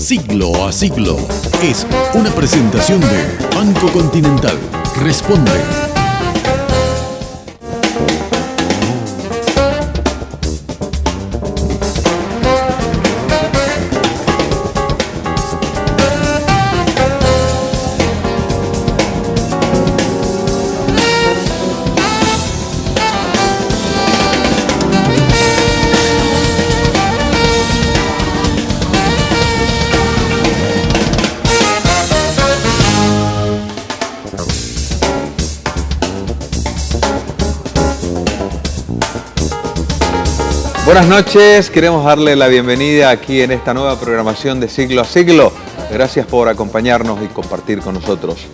Siglo a Siglo es una presentación de Banco Continental. Responde. Buenas noches, queremos darle la bienvenida aquí en esta nueva programación de Siglo a Siglo. Gracias por acompañarnos y compartir con nosotros.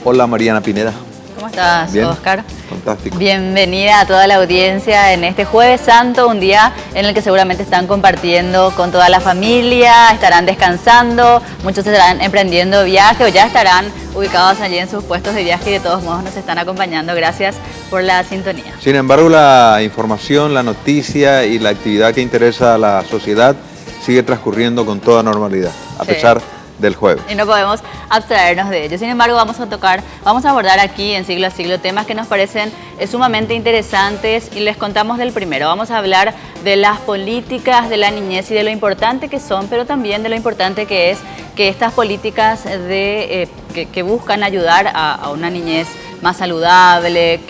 Hola Mariana Pineda. ¿Cómo estás, ¿Bien? Oscar? Fantástico. Bienvenida a toda la audiencia en este Jueves Santo, un día en el que seguramente están compartiendo con toda la familia, estarán descansando, muchos estarán emprendiendo viaje o ya estarán ubicados allí en sus puestos de viaje y de todos modos nos están acompañando. Gracias por la sintonía. Sin embargo, la información, la noticia y la actividad que interesa a la sociedad sigue transcurriendo con toda normalidad, a pesar del jueves. Y no podemos abstraernos de ello. Sin embargo, vamos a abordar aquí en Siglo a Siglo temas que nos parecen sumamente interesantes y les contamos del primero. Vamos a hablar de las políticas de la niñez y de lo importante que son, pero también de lo importante que es que estas políticas que buscan ayudar a una niñez más saludable,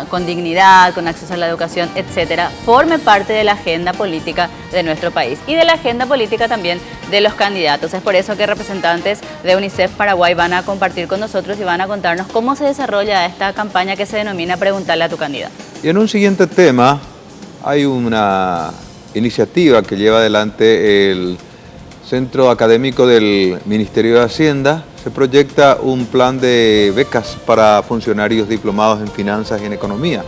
con dignidad, con acceso a la educación, etcétera, forme parte de la agenda política de nuestro país y de la agenda política también de los candidatos. Es por eso que representantes de UNICEF Paraguay van a compartir con nosotros y van a contarnos cómo se desarrolla esta campaña que se denomina Preguntarle a tu candidato. Y en un siguiente tema, hay una iniciativa que lleva adelante el Centro Académico del Ministerio de Hacienda. Se proyecta un plan de becas para funcionarios diplomados en finanzas y en economía.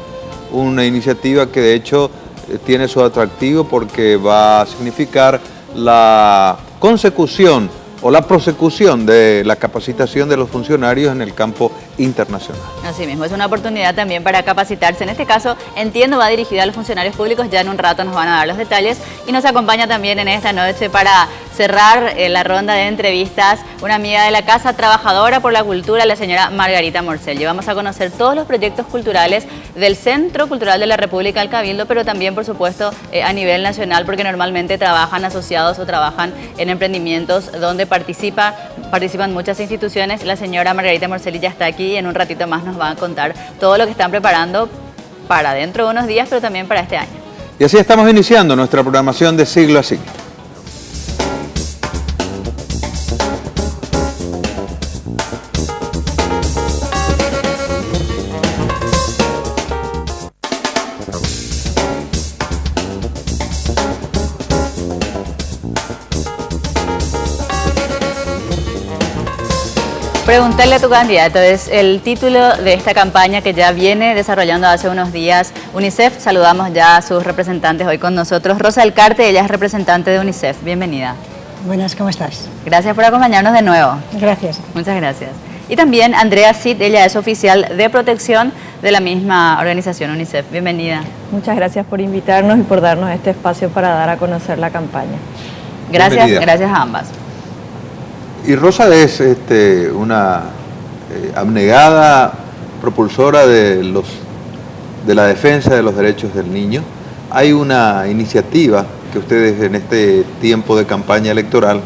Una iniciativa que de hecho tiene su atractivo porque va a significar la consecución o la prosecución de la capacitación de los funcionarios en el campo internacional. Así mismo, es una oportunidad también para capacitarse. En este caso, entiendo, va dirigida a los funcionarios públicos, ya en un rato nos van a dar los detalles. Y nos acompaña también en esta noche para cerrar la ronda de entrevistas una amiga de la Casa Trabajadora por la Cultura, la señora Margarita Morcel. Y vamos a conocer todos los proyectos culturales del Centro Cultural de la República del Cabildo, pero también, por supuesto, a nivel nacional, porque normalmente trabajan asociados o trabajan en emprendimientos donde participan muchas instituciones. La señora Margarita Morcel ya está aquí y en un ratito más nos va a contar todo lo que están preparando para dentro de unos días, pero también para este año. Y así estamos iniciando nuestra programación de Siglo a Siglo. Preguntarle a tu candidato es el título de esta campaña que ya viene desarrollando hace unos días UNICEF. Saludamos ya a sus representantes hoy con nosotros. Rosa Alcarte, ella es representante de UNICEF. Bienvenida. Buenas, ¿cómo estás? Gracias por acompañarnos de nuevo. Gracias. Muchas gracias. Y también Andrea Cid, ella es oficial de protección de la misma organización UNICEF. Bienvenida. Muchas gracias por invitarnos y por darnos este espacio para dar a conocer la campaña. Gracias, gracias a ambas. Y Rosa es una abnegada propulsora de la defensa de los derechos del niño. Hay una iniciativa que ustedes en este tiempo de campaña electoral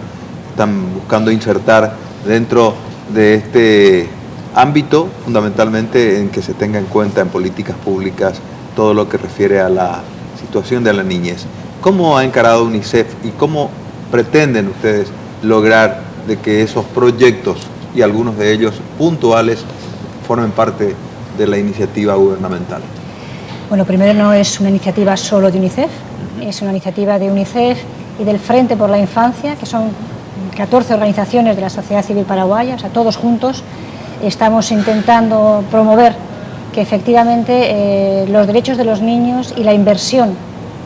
están buscando insertar dentro de este ámbito, fundamentalmente en que se tenga en cuenta en políticas públicas todo lo que refiere a la situación de la niñez. ¿Cómo ha encarado UNICEF y cómo pretenden ustedes lograr de que esos proyectos y algunos de ellos puntuales formen parte de la iniciativa gubernamental? Bueno, primero no es una iniciativa solo de UNICEF, es una iniciativa de UNICEF y del Frente por la Infancia, que son 14 organizaciones de la sociedad civil paraguaya, o sea, todos juntos estamos intentando promover que efectivamente los derechos de los niños y la inversión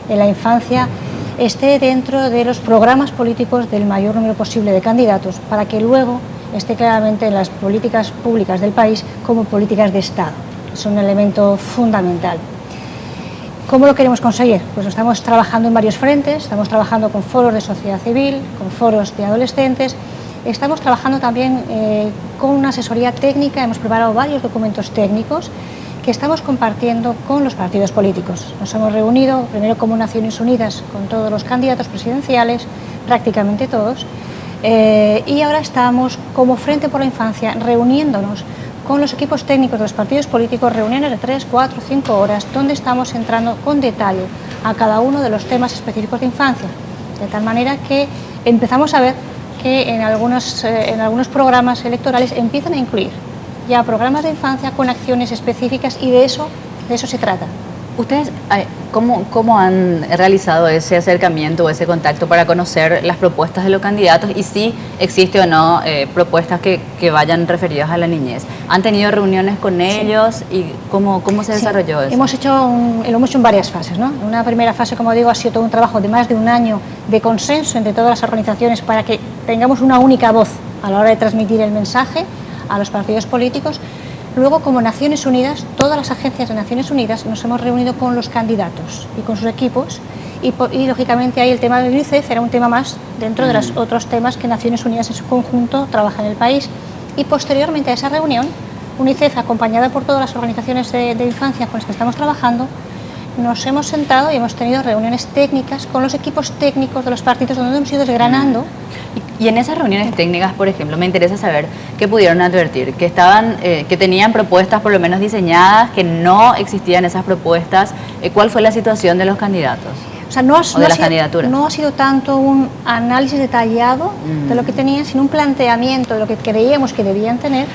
en la infancia esté dentro de los programas políticos del mayor número posible de candidatos, para que luego esté claramente en las políticas públicas del país como políticas de Estado. Es un elemento fundamental. ¿Cómo lo queremos conseguir? Pues estamos trabajando en varios frentes, estamos trabajando con foros de sociedad civil, con foros de adolescentes, estamos trabajando también con una asesoría técnica, hemos preparado varios documentos técnicos que estamos compartiendo con los partidos políticos. Nos hemos reunido primero como Naciones Unidas con todos los candidatos presidenciales, prácticamente todos, y ahora estamos como Frente por la Infancia reuniéndonos con los equipos técnicos de los partidos políticos, reuniones de 3, 4, 5 horas, donde estamos entrando con detalle a cada uno de los temas específicos de infancia, de tal manera que empezamos a ver que en algunos programas electorales empiezan a incluir ya programas de infancia con acciones específicas, y de eso se trata. ¿Ustedes cómo han realizado ese acercamiento o ese contacto para conocer las propuestas de los candidatos y si existe o no propuestas que vayan referidas a la niñez? ¿Han tenido reuniones con ellos y cómo se desarrolló eso? Lo hemos hecho en varias fases, ¿no? Una primera fase, como digo, ha sido todo un trabajo de más de un año de consenso entre todas las organizaciones para que tengamos una única voz a la hora de transmitir el mensaje a los partidos políticos. Luego, como Naciones Unidas, todas las agencias de Naciones Unidas nos hemos reunido con los candidatos y con sus equipos, y lógicamente ahí el tema del UNICEF era un tema más dentro de los otros temas que Naciones Unidas en su conjunto trabaja en el país. Y posteriormente a esa reunión, UNICEF, acompañada por todas las organizaciones de infancia con las que estamos trabajando, nos hemos sentado y hemos tenido reuniones técnicas con los equipos técnicos de los partidos, donde hemos ido desgranando. Y en esas reuniones técnicas, por ejemplo, me interesa saber qué pudieron advertir, que tenían propuestas por lo menos diseñadas, que no existían esas propuestas. ¿Cuál fue la situación de los candidatos? O sea, no ha sido tanto un análisis detallado de lo que tenían, sino un planteamiento de lo que creíamos que debían tener.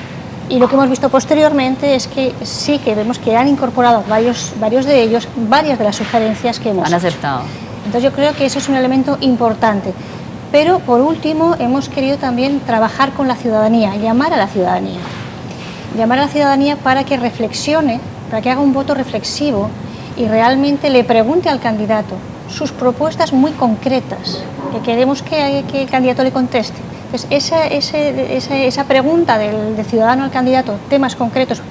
Y lo que hemos visto posteriormente es que sí que vemos que han incorporado varios de ellos, varias de las sugerencias que hemos aceptado. Entonces yo creo que eso es un elemento importante. Pero por último hemos querido también trabajar con la ciudadanía, llamar a la ciudadanía para que reflexione, para que haga un voto reflexivo y realmente le pregunte al candidato sus propuestas muy concretas, que queremos que el candidato le conteste. Entonces esa pregunta del ciudadano al candidato, temas concretos,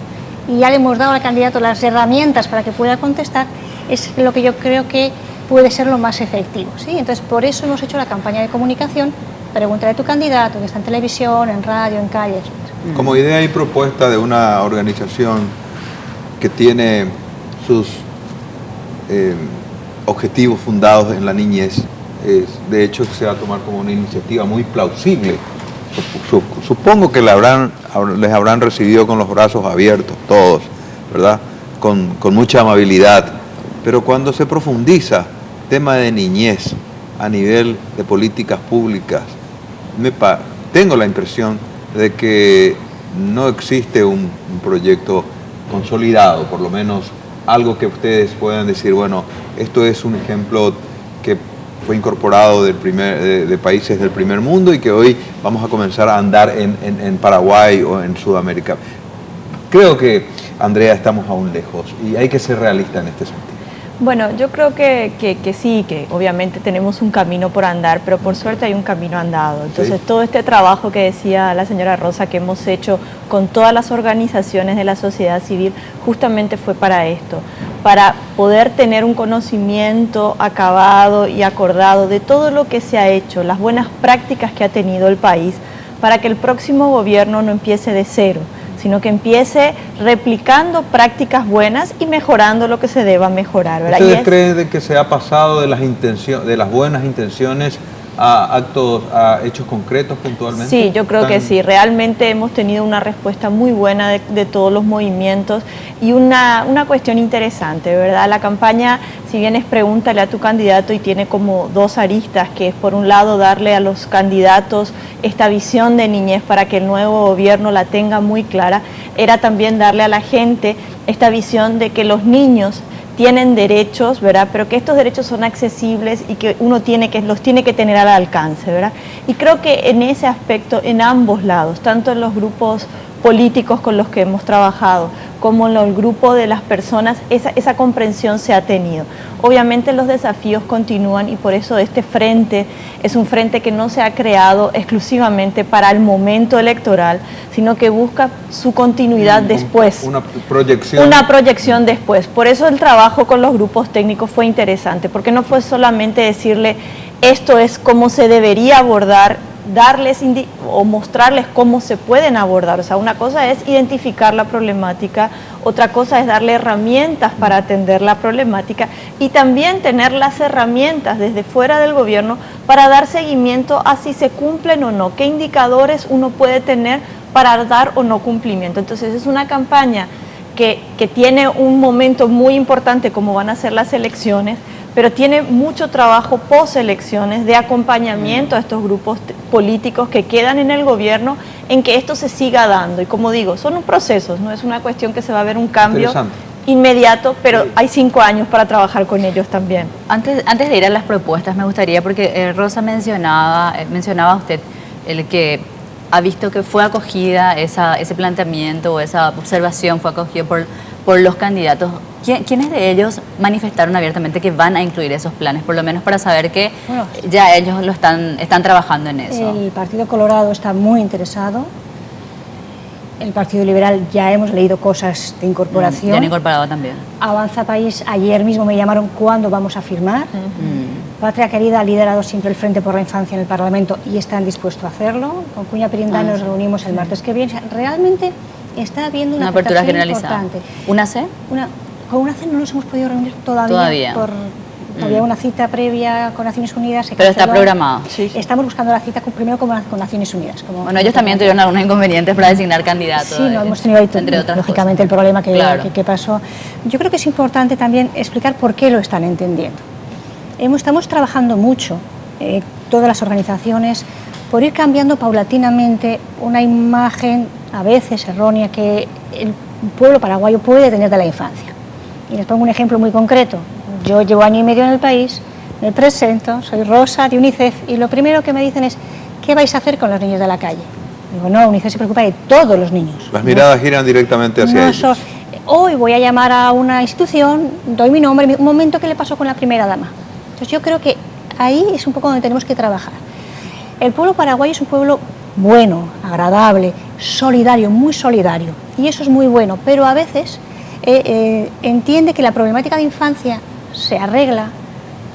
y ya le hemos dado al candidato las herramientas para que pueda contestar, es lo que yo creo que puede ser lo más efectivo, ¿sí? Entonces, por eso hemos hecho la campaña de comunicación, pregúntale a tu candidato, que está en televisión, en radio, en calle, etc. Como idea y propuesta de una organización que tiene sus objetivos fundados en la niñez, de hecho se va a tomar como una iniciativa muy plausible. Supongo que les habrán recibido con los brazos abiertos todos, ¿verdad? Con mucha amabilidad, pero cuando se profundiza tema de niñez a nivel de políticas públicas, tengo la impresión de que no existe un proyecto consolidado, por lo menos algo que ustedes puedan decir, bueno, esto es un ejemplo que fue incorporado de países del primer mundo y que hoy vamos a comenzar a andar en Paraguay o en Sudamérica. Creo que, Andrea, estamos aún lejos y hay que ser realista en este sentido. Bueno, yo creo que sí, que obviamente tenemos un camino por andar, pero por suerte hay un camino andado. Entonces, sí, todo este trabajo que decía la señora Rosa que hemos hecho con todas las organizaciones de la sociedad civil, justamente fue para esto, para poder tener un conocimiento acabado y acordado de todo lo que se ha hecho, las buenas prácticas que ha tenido el país, para que el próximo gobierno no empiece de cero, sino que empiece replicando prácticas buenas y mejorando lo que se deba mejorar, ¿verdad? ¿Ustedes creen de que se ha pasado de las buenas intenciones a hechos concretos puntualmente? Sí, yo creo que sí. Realmente hemos tenido una respuesta muy buena de todos los movimientos y una cuestión interesante, ¿verdad? La campaña, si bien es pregúntale a tu candidato y tiene como dos aristas, que es por un lado darle a los candidatos esta visión de niñez para que el nuevo gobierno la tenga muy clara, era también darle a la gente esta visión de que los niños tienen derechos, ¿verdad? Pero que estos derechos son accesibles y que uno los tiene que tener al alcance, ¿verdad? Y creo que en ese aspecto, en ambos lados, tanto en los grupos políticos con los que hemos trabajado, como el grupo de las personas, esa comprensión se ha tenido. Obviamente los desafíos continúan y por eso este frente es un frente que no se ha creado exclusivamente para el momento electoral, sino que busca su continuidad después. Una proyección. Una proyección después. Por eso el trabajo con los grupos técnicos fue interesante, porque no fue solamente decirle esto es cómo se debería abordar, darles o mostrarles cómo se pueden abordar. O sea, una cosa es identificar la problemática, otra cosa es darle herramientas para atender la problemática y también tener las herramientas desde fuera del gobierno para dar seguimiento a si se cumplen o no, qué indicadores uno puede tener para dar o no cumplimiento. Entonces es una campaña que tiene un momento muy importante como van a ser las elecciones, pero tiene mucho trabajo post-elecciones de acompañamiento a estos grupos políticos que quedan en el gobierno en que esto se siga dando. Y como digo, son procesos, no es una cuestión que se va a ver un cambio inmediato, pero hay 5 años para trabajar con ellos también. Antes de ir a las propuestas, me gustaría, porque Rosa mencionaba usted el que ha visto que fue acogida ese planteamiento o esa observación fue acogida por los candidatos. ¿Quiénes de ellos manifestaron abiertamente que van a incluir esos planes? Por lo menos para saber que ya ellos están trabajando en eso. El Partido Colorado está muy interesado. El Partido Liberal ya hemos leído cosas de incorporación. Ya han incorporado también. Avanza País, ayer mismo me llamaron cuándo vamos a firmar. Patria Querida ha liderado siempre el Frente por la Infancia en el Parlamento y están dispuestos a hacerlo. Con Cuña Pirinda nos reunimos el martes que viene. O sea, realmente está habiendo una apertura generalizada. Importante. ¿Una C? Con una C no nos hemos podido reunir todavía. Había una cita previa con Naciones Unidas. Pero está programado. Sí. Estamos buscando la cita primero con Naciones Unidas. Bueno, ellos también tuvieron algunos inconvenientes para designar candidatos. Sí, no hemos tenido ahí, lógicamente, el problema que pasó. Yo creo que es importante también explicar por qué lo están entendiendo. Estamos trabajando mucho, todas las organizaciones, por ir cambiando paulatinamente una imagen, a veces errónea, que el pueblo paraguayo puede tener de la infancia. Y les pongo un ejemplo muy concreto. Yo llevo 1 año y medio en el país, me presento, soy Rosa de UNICEF y lo primero que me dicen es ¿qué vais a hacer con los niños de la calle? Digo, no, UNICEF se preocupa de todos los niños. Las miradas giran directamente hacia ellos. Hoy voy a llamar a una institución, doy mi nombre, un momento, ¿qué le pasó con la primera dama? Entonces yo creo que ahí es un poco donde tenemos que trabajar. El pueblo paraguayo es un pueblo bueno, agradable, solidario, muy solidario, y eso es muy bueno, pero a veces entiende que la problemática de infancia se arregla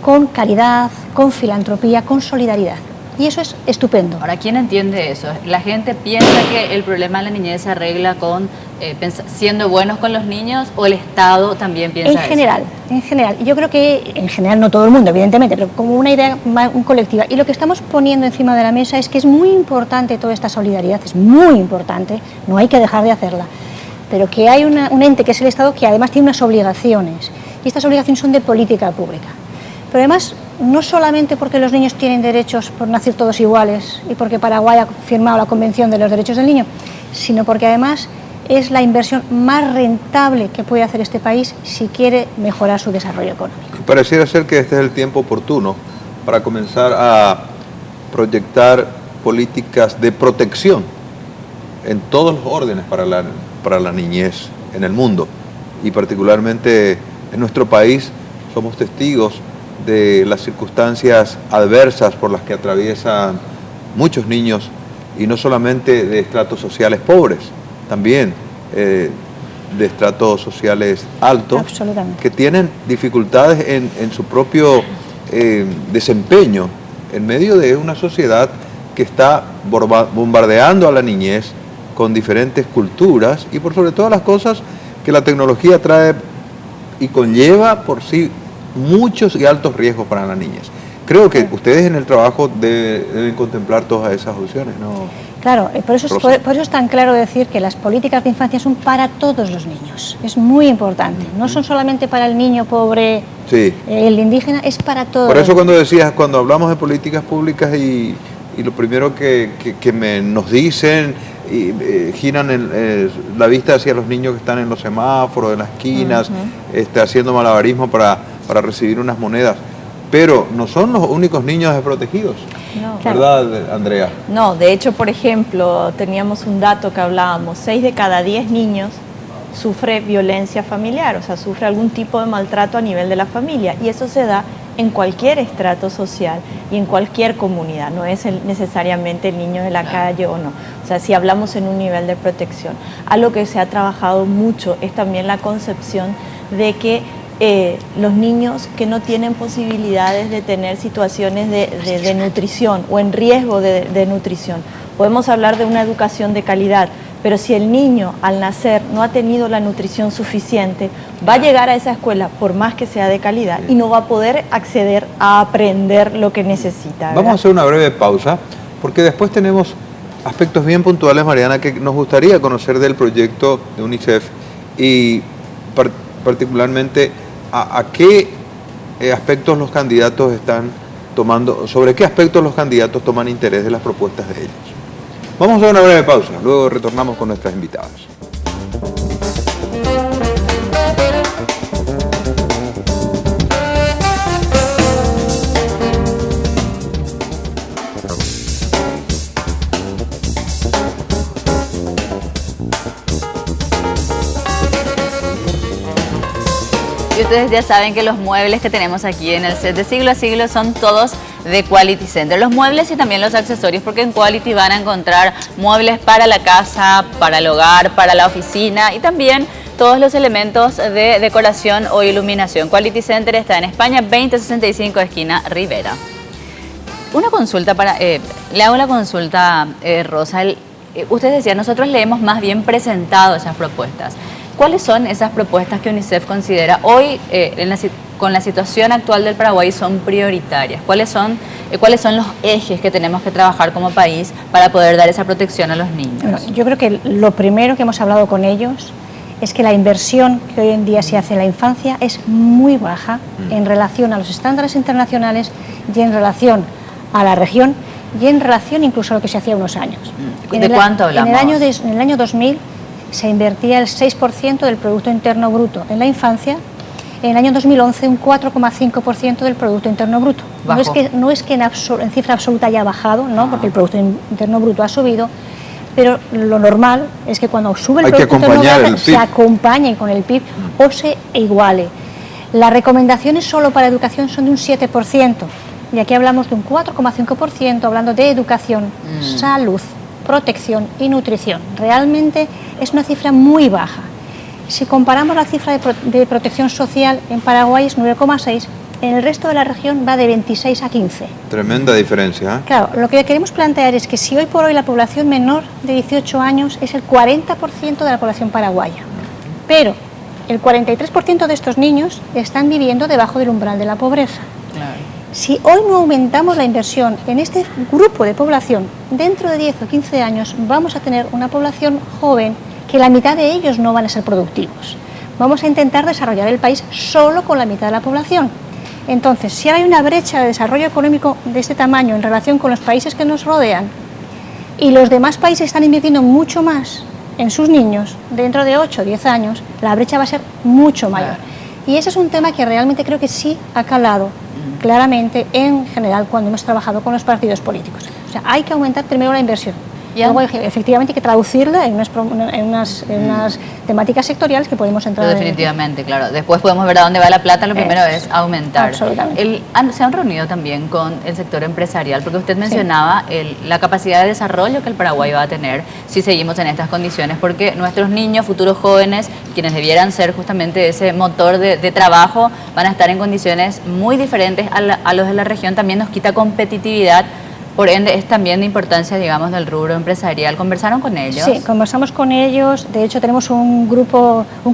con caridad, con filantropía, con solidaridad. Y eso es estupendo. Ahora, ¿quién entiende eso? ¿La gente piensa que el problema de la niñez se arregla con siendo buenos con los niños o el Estado también piensa eso? En general. Yo creo que, en general, no todo el mundo, evidentemente, pero como una idea colectiva. Y lo que estamos poniendo encima de la mesa es que es muy importante toda esta solidaridad, es muy importante, no hay que dejar de hacerla, pero que hay un ente que es el Estado que además tiene unas obligaciones, y estas obligaciones son de política pública. Pero además, no solamente porque los niños tienen derechos por nacer todos iguales y porque Paraguay ha firmado la Convención de los Derechos del Niño, sino porque además es la inversión más rentable que puede hacer este país si quiere mejorar su desarrollo económico. Pareciera ser que este es el tiempo oportuno para comenzar a proyectar políticas de protección en todos los órdenes para la niñez en el mundo, y particularmente en nuestro país somos testigos de las circunstancias adversas por las que atraviesan muchos niños, y no solamente de estratos sociales pobres, también de estratos sociales altos, que tienen dificultades en su propio desempeño en medio de una sociedad que está bombardeando a la niñez con diferentes culturas y por sobre todas las cosas que la tecnología trae y conlleva por sí muchos y altos riesgos para las niñas. Creo que ustedes en el trabajo deben contemplar todas esas opciones, ¿no? Claro, por eso es tan claro decir que las políticas de infancia son para todos los niños. Es muy importante. No son solamente para el niño pobre, el indígena, es para todos. Por eso cuando hablamos de políticas públicas y lo primero que nos dicen, giran la vista hacia los niños que están en los semáforos, en las esquinas, haciendo malabarismo para recibir unas monedas. Pero no son los únicos niños desprotegidos, no. ¿Verdad, Andrea? No, de hecho, por ejemplo, teníamos un dato que hablábamos, 6 de cada 10 niños sufre violencia familiar, o sea, sufre algún tipo de maltrato a nivel de la familia, y eso se da en cualquier estrato social y en cualquier comunidad, no es necesariamente el niño de la calle o no. O sea, si hablamos en un nivel de protección. Algo que se ha trabajado mucho es también la concepción de que los niños que no tienen posibilidades de tener situaciones de nutrición o en riesgo de nutrición, podemos hablar de una educación de calidad, pero si el niño al nacer no ha tenido la nutrición suficiente, va a llegar a esa escuela por más que sea de calidad y no va a poder acceder a aprender lo que necesita, ¿verdad? Vamos a hacer una breve pausa, porque después tenemos aspectos bien puntuales, Mariana, que nos gustaría conocer del proyecto de UNICEF y particularmente a qué aspectos los candidatos están tomando, sobre qué aspectos los candidatos toman interés de las propuestas de ellos. Vamos a hacer una breve pausa, luego retornamos con nuestras invitadas. Y ustedes ya saben que los muebles que tenemos aquí en el set de Siglo a Siglo son todos de Quality Center. Los muebles y también los accesorios, porque en Quality van a encontrar muebles para la casa, para el hogar, para la oficina y también todos los elementos de decoración o iluminación. Quality Center está en España 2065, esquina Rivera. Una consulta para... le hago la consulta, Rosa. Usted decía, nosotros le hemos más bien presentado esas propuestas. ¿Cuáles son esas propuestas que UNICEF considera hoy, con la situación actual del Paraguay, son prioritarias? ¿Cuáles son los ejes que tenemos que trabajar como país para poder dar esa protección a los niños? Bueno, yo creo que lo primero que hemos hablado con ellos es que la inversión que hoy en día se hace en la infancia es muy baja en relación a los estándares internacionales y en relación a la región y en relación incluso a lo que se hacía unos años. ¿De cuánto hablamos? En el año 2000 se invertía el 6% del Producto Interno Bruto en la infancia, en el año 2011 un 4,5% del Producto Interno Bruto. No es que en cifra absoluta haya bajado, ¿no? Porque el Producto Interno Bruto ha subido, pero lo normal es que cuando sube el Producto Interno Bruto se acompañe con el PIB o se iguale. Las recomendaciones solo para educación son de un 7%, y aquí hablamos de un 4,5% hablando de educación, salud, protección y nutrición. Realmente es una cifra muy baja. Si comparamos la cifra de protección social, en Paraguay es 9,6, en el resto de la región va de 26 a 15. Tremenda diferencia, ¿eh? Claro, lo que queremos plantear es que si hoy por hoy la población menor de 18 años es el 40% de la población paraguaya, pero el 43% de estos niños están viviendo debajo del umbral de la pobreza. Claro. Si hoy no aumentamos la inversión en este grupo de población, dentro de 10 o 15 años vamos a tener una población joven que la mitad de ellos no van a ser productivos. Vamos a intentar desarrollar el país solo con la mitad de la población. Entonces, si hay una brecha de desarrollo económico de este tamaño en relación con los países que nos rodean y los demás países están invirtiendo mucho más en sus niños, dentro de 8 o 10 años, la brecha va a ser mucho mayor. Y ese es un tema que realmente creo que sí ha calado claramente en general cuando hemos trabajado con los partidos políticos. O sea, hay que aumentar primero la inversión. Luego, efectivamente, hay que traducirla en unas temáticas sectoriales que podemos entrar. Pero definitivamente, claro. Después podemos ver a dónde va la plata. Lo primero es aumentar. Absolutamente. Se han reunido también con el sector empresarial, porque usted mencionaba la capacidad de desarrollo que el Paraguay va a tener si seguimos en estas condiciones, porque nuestros niños, futuros jóvenes, quienes debieran ser justamente ese motor de trabajo, van a estar en condiciones muy diferentes a los de la región. También nos quita competitividad. Por ende, es también de importancia, digamos, del rubro empresarial. ¿Conversaron con ellos? Sí, conversamos con ellos. De hecho, tenemos un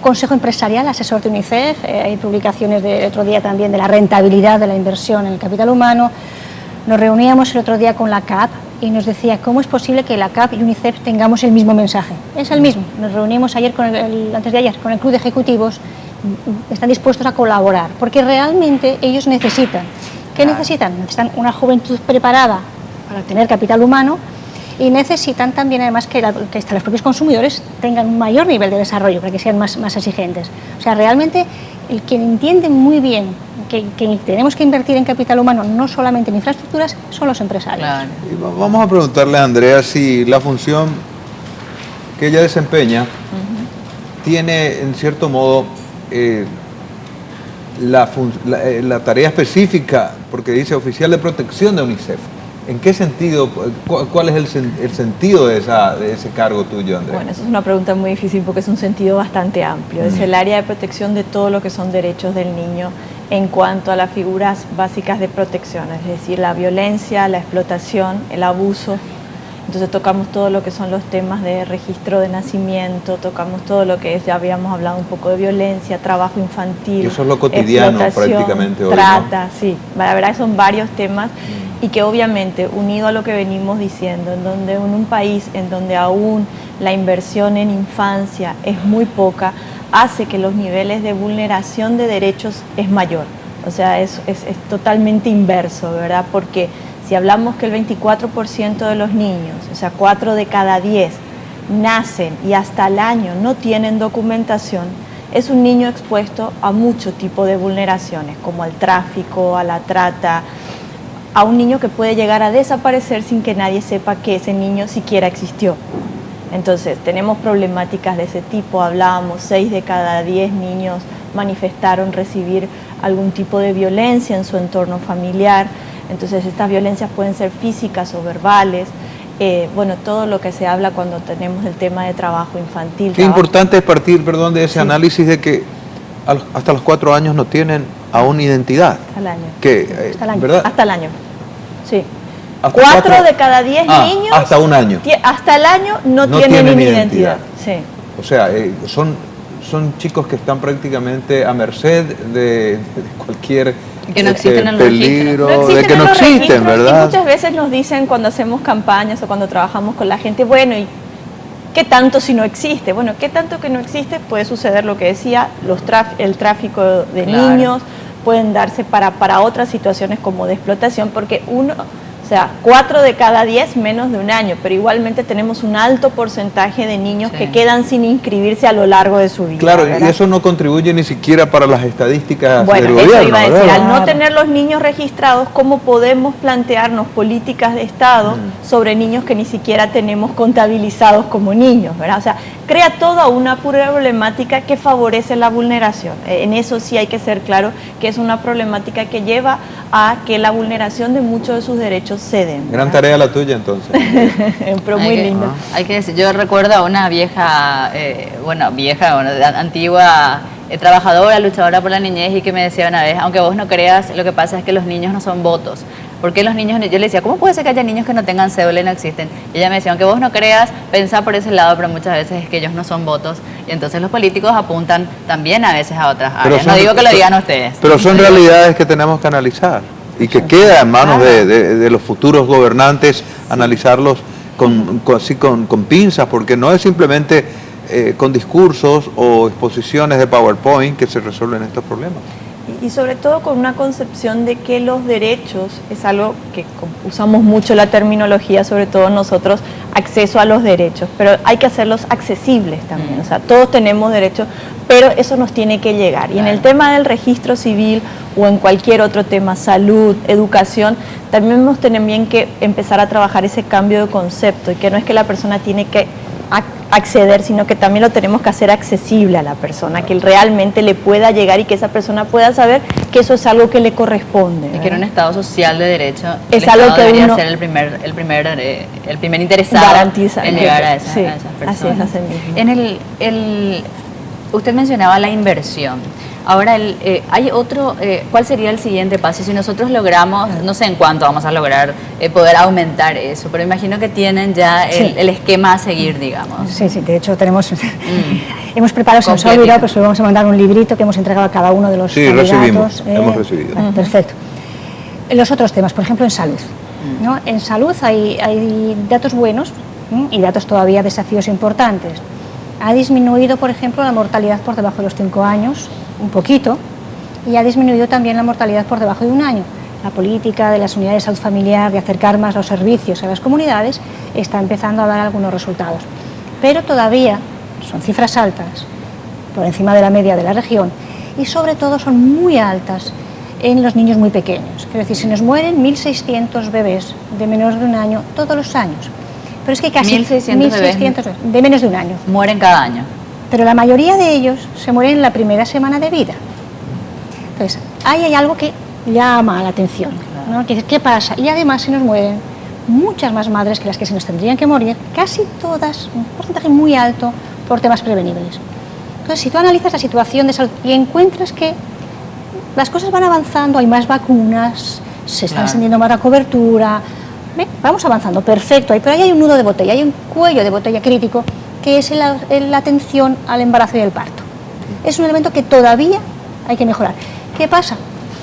consejo empresarial asesor de UNICEF. Hay publicaciones de otro día también de la rentabilidad de la inversión en el capital humano. Nos reuníamos el otro día con la CAP y nos decía cómo es posible que la CAP y UNICEF tengamos el mismo mensaje. Es el mismo. Nos reunimos antes de ayer con el club de ejecutivos. Están dispuestos a colaborar porque realmente ellos necesitan. ¿Qué necesitan? Necesitan una juventud preparada para tener capital humano y necesitan también además que los propios consumidores tengan un mayor nivel de desarrollo para que sean más exigentes. O sea, realmente el que entiende muy bien que tenemos que invertir en capital humano, no solamente en infraestructuras, son los empresarios. Claro. Y vamos a preguntarle a Andrea si la función que ella desempeña tiene en cierto modo la tarea específica, porque dice oficial de protección de UNICEF. ¿En qué sentido, cuál es el sentido de ese cargo tuyo, Andrea? Bueno, eso es una pregunta muy difícil porque es un sentido bastante amplio. Es el área de protección de todo lo que son derechos del niño en cuanto a las figuras básicas de protección, es decir, la violencia, la explotación, el abuso. Entonces tocamos todo lo que son los temas de registro de nacimiento, tocamos todo lo que es, ya habíamos hablado un poco de violencia, trabajo infantil, y eso es lo cotidiano prácticamente hoy, trata, ¿no? Sí, la verdad que son varios temas y que obviamente unido a lo que venimos diciendo, en donde en un país en donde aún la inversión en infancia es muy poca, hace que los niveles de vulneración de derechos es mayor. O sea, es totalmente inverso, ¿verdad? Porque si hablamos que el 24% de los niños, o sea, 4 de cada 10, nacen y hasta el año no tienen documentación, es un niño expuesto a mucho tipo de vulneraciones, como al tráfico, a la trata, a un niño que puede llegar a desaparecer sin que nadie sepa que ese niño siquiera existió. Entonces, tenemos problemáticas de ese tipo. Hablábamos, 6 de cada 10 niños manifestaron recibir algún tipo de violencia en su entorno familiar. Entonces, estas violencias pueden ser físicas o verbales. Bueno, todo lo que se habla cuando tenemos el tema de trabajo infantil. Qué importante es partir, perdón, de ese análisis de que hasta los 4 años no tienen aún identidad. Hasta el año. Que, hasta el año. ¿verdad? Hasta el año, sí. Hasta 4 de cada 10 niños hasta un año hasta el año no tienen identidad. Sí. O sea, son chicos que están prácticamente a merced de cualquier que no existen en los peligro, No de que no los existen, registros, ¿verdad? Y muchas veces nos dicen cuando hacemos campañas o cuando trabajamos con la gente, bueno, ¿y qué tanto si no existe? Bueno, ¿qué tanto que no existe? Puede suceder lo que decía, el tráfico de niños, pueden darse para otras situaciones como de explotación, porque o sea, 4 de cada 10 menos de un año, pero igualmente tenemos un alto porcentaje de niños que quedan sin inscribirse a lo largo de su vida. Claro, ¿verdad? y eso no contribuye ni siquiera para las estadísticas del Eso gobierno, iba a decir, ¿verdad? al no tener los niños registrados, ¿cómo podemos plantearnos políticas de Estado sobre niños que ni siquiera tenemos contabilizados como niños, ¿verdad? O sea, crea toda una problemática que favorece la vulneración. En eso sí hay que ser claro que es una problemática que lleva a que la vulneración de muchos de sus derechos se den, ¿verdad? Gran tarea la tuya, entonces. Pero muy linda. Hay que decir, yo recuerdo a una vieja, antigua trabajadora, luchadora por la niñez, y que me decía una vez, aunque vos no creas, lo que pasa es que los niños no son votos. Porque los niños, yo le decía, ¿cómo puede ser que haya niños que no tengan cédula y no existen? Y ella me decía, aunque vos no creas, pensá por ese lado, pero muchas veces es que ellos no son votos. Y entonces los políticos apuntan también a veces a otras áreas. No digo que lo digan ustedes. Pero son realidades que tenemos que analizar y que queda en manos de los futuros gobernantes analizarlos con pinzas, porque no es simplemente con discursos o exposiciones de PowerPoint que se resuelven estos problemas. Y sobre todo con una concepción de que los derechos es algo que usamos mucho la terminología, sobre todo nosotros, acceso a los derechos, pero hay que hacerlos accesibles también. O sea, todos tenemos derechos, pero eso nos tiene que llegar. Y en el tema del registro civil o en cualquier otro tema, salud, educación, también tenemos que empezar a trabajar ese cambio de concepto, y que no es que la persona tiene que acceder, sino que también lo tenemos que hacer accesible a la persona, que realmente le pueda llegar y que esa persona pueda saber que eso es algo que le corresponde, ¿verdad? Y que en un Estado social de derecho es el algo Estado que debería uno ser el primer interesado garantiza en llegar a esas así personas. es, así mismo. Usted mencionaba la inversión. Ahora, hay otro, ¿cuál sería el siguiente paso? Si nosotros logramos, no sé en cuánto vamos a lograr poder aumentar eso, pero imagino que tienen ya el esquema a seguir, digamos. Sí, de hecho tenemos, hemos preparado, se nos ha olvidado, pero vamos a mandar un librito que hemos entregado a cada uno de los candidatos. Hemos recibido. Perfecto. En los otros temas, por ejemplo, en salud. ¿No? En salud hay datos buenos y datos todavía desafíos importantes. Ha disminuido, por ejemplo, la mortalidad por debajo de los 5 años, un poquito, y ha disminuido también la mortalidad por debajo de 1 año. La política de las unidades de salud familiar, de acercar más los servicios a las comunidades, está empezando a dar algunos resultados. Pero todavía son cifras altas, por encima de la media de la región, y sobre todo son muy altas en los niños muy pequeños. Es decir, se nos mueren 1.600 bebés de menos de 1 año todos los años. Pero es que casi 1.600 bebés de menos de 1 año. Mueren cada año. pero la mayoría de ellos se mueren en la primera semana de vida. Entonces, ahí hay algo que llama la atención, ¿no? Que dices, ¿qué pasa? Y además se nos mueren muchas más madres que las que se nos tendrían que morir, casi todas, un porcentaje muy alto, por temas prevenibles. Entonces, si tú analizas la situación de salud y encuentras que las cosas van avanzando, hay más vacunas, se está extendiendo más la cobertura, vamos avanzando, perfecto, pero ahí hay un nudo de botella, hay un cuello de botella crítico, que es la atención al embarazo y al parto. Es un elemento que todavía hay que mejorar. ¿Qué pasa?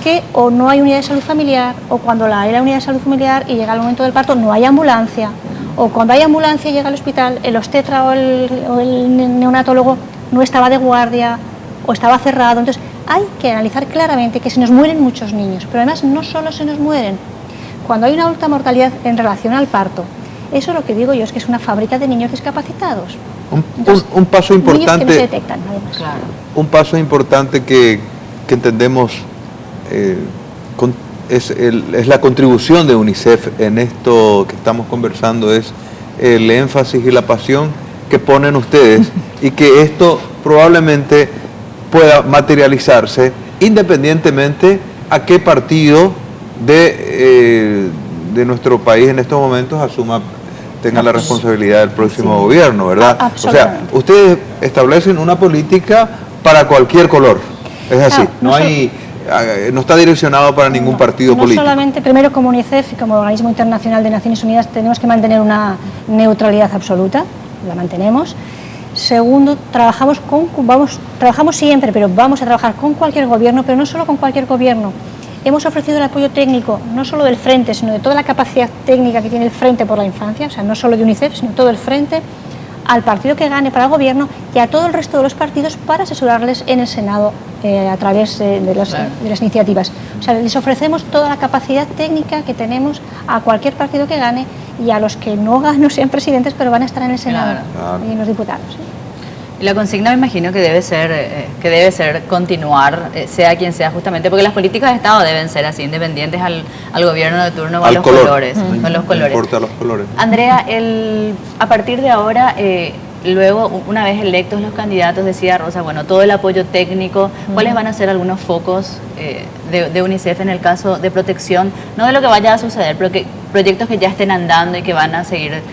Que o no hay unidad de salud familiar, o cuando hay la unidad de salud familiar y llega el momento del parto no hay ambulancia, o cuando hay ambulancia y llega al hospital, el obstetra o el neonatólogo no estaba de guardia o estaba cerrado. Entonces hay que analizar claramente que se nos mueren muchos niños, pero además no solo se nos mueren. Cuando hay una alta mortalidad en relación al parto, eso lo que digo yo es que es una fábrica de niños discapacitados. Un paso importante, niños que no se detectan, además. Claro. Un paso importante que entendemos es la contribución de UNICEF en esto que estamos conversando, es el énfasis y la pasión que ponen ustedes y que esto probablemente pueda materializarse independientemente a qué partido de nuestro país en estos momentos tenga la responsabilidad del próximo gobierno, ¿verdad? O sea, ustedes establecen una política para cualquier color, es así, no está direccionado para ningún partido político. No solamente, primero como UNICEF y como Organismo Internacional de Naciones Unidas tenemos que mantener una neutralidad absoluta, la mantenemos. Segundo, trabajamos siempre, pero vamos a trabajar con cualquier gobierno, pero no solo con cualquier gobierno. Hemos ofrecido el apoyo técnico, no solo del Frente, sino de toda la capacidad técnica que tiene el Frente por la Infancia, o sea, no solo de UNICEF, sino todo el Frente, al partido que gane para el gobierno y a todo el resto de los partidos para asesorarles en el Senado a través de las iniciativas. O sea, les ofrecemos toda la capacidad técnica que tenemos a cualquier partido que gane y a los que no sean presidentes, pero van a estar en el Senado y en los diputados. Y la consigna me imagino que debe ser continuar, sea quien sea, justamente porque las políticas de Estado deben ser así, independientes al gobierno de turno o a los colores. Con los colores. No importa los colores. Andrea, a partir de ahora, luego, una vez electos los candidatos, decía Rosa, bueno, todo el apoyo técnico, ¿cuáles van a ser algunos focos de UNICEF en el caso de protección? No de lo que vaya a suceder, pero que proyectos que ya estén andando y que van a seguir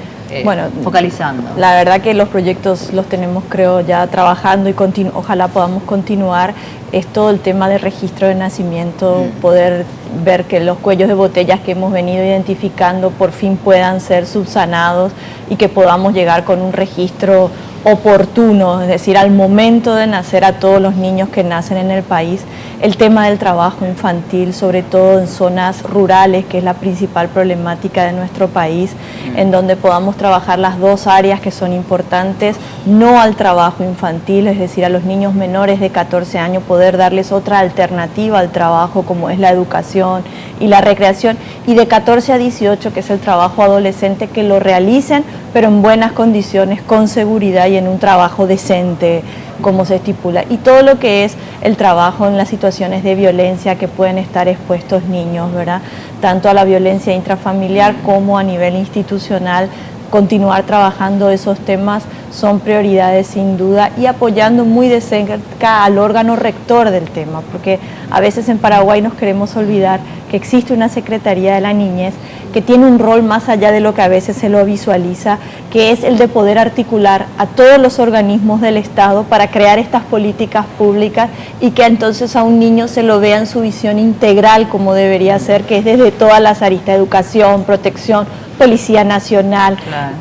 focalizando. La verdad que los proyectos los tenemos, creo, ya trabajando y ojalá podamos continuar. Es todo el tema de registro de nacimiento, poder ver que los cuellos de botellas que hemos venido identificando por fin puedan ser subsanados y que podamos llegar con un registro oportuno, es decir, al momento de nacer a todos los niños que nacen en el país. El tema del trabajo infantil, sobre todo en zonas rurales, que es la principal problemática de nuestro país, en donde podamos trabajar las dos áreas que son importantes, no al trabajo infantil, es decir, a los niños menores de 14 años, poder darles otra alternativa al trabajo, como es la educación y la recreación, y de 14 a 18, que es el trabajo adolescente, que lo realicen, pero en buenas condiciones, con seguridad y en un trabajo decente, como se estipula. Y todo lo que es el trabajo en las situaciones de violencia que pueden estar expuestos niños, ¿verdad? Tanto a la violencia intrafamiliar como a nivel institucional, continuar trabajando esos temas son prioridades sin duda y apoyando muy de cerca al órgano rector del tema, porque a veces en Paraguay nos queremos olvidar que existe una Secretaría de la Niñez que tiene un rol más allá de lo que a veces se lo visualiza, que es el de poder articular a todos los organismos del Estado para crear estas políticas públicas y que entonces a un niño se lo vea en su visión integral como debería ser, que es desde todas las aristas: educación, protección, Policía Nacional,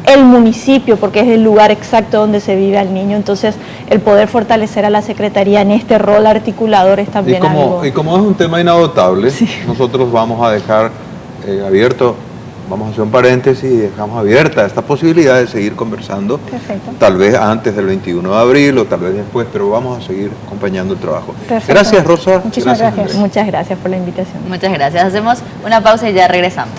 el municipio, porque es el lugar exacto donde se vive al niño. Entonces, el poder fortalecer a la Secretaría en este rol articulador es también algo... Y como es un tema inagotable, nosotros vamos a dejar abierto, vamos a hacer un paréntesis y dejamos abierta esta posibilidad de seguir conversando. Perfecto. Tal vez antes del 21 de abril o tal vez después, pero vamos a seguir acompañando el trabajo. Perfecto. Gracias, Rosa. Muchísimas gracias. Muchas gracias por la invitación. Muchas gracias. Hacemos una pausa y ya regresamos.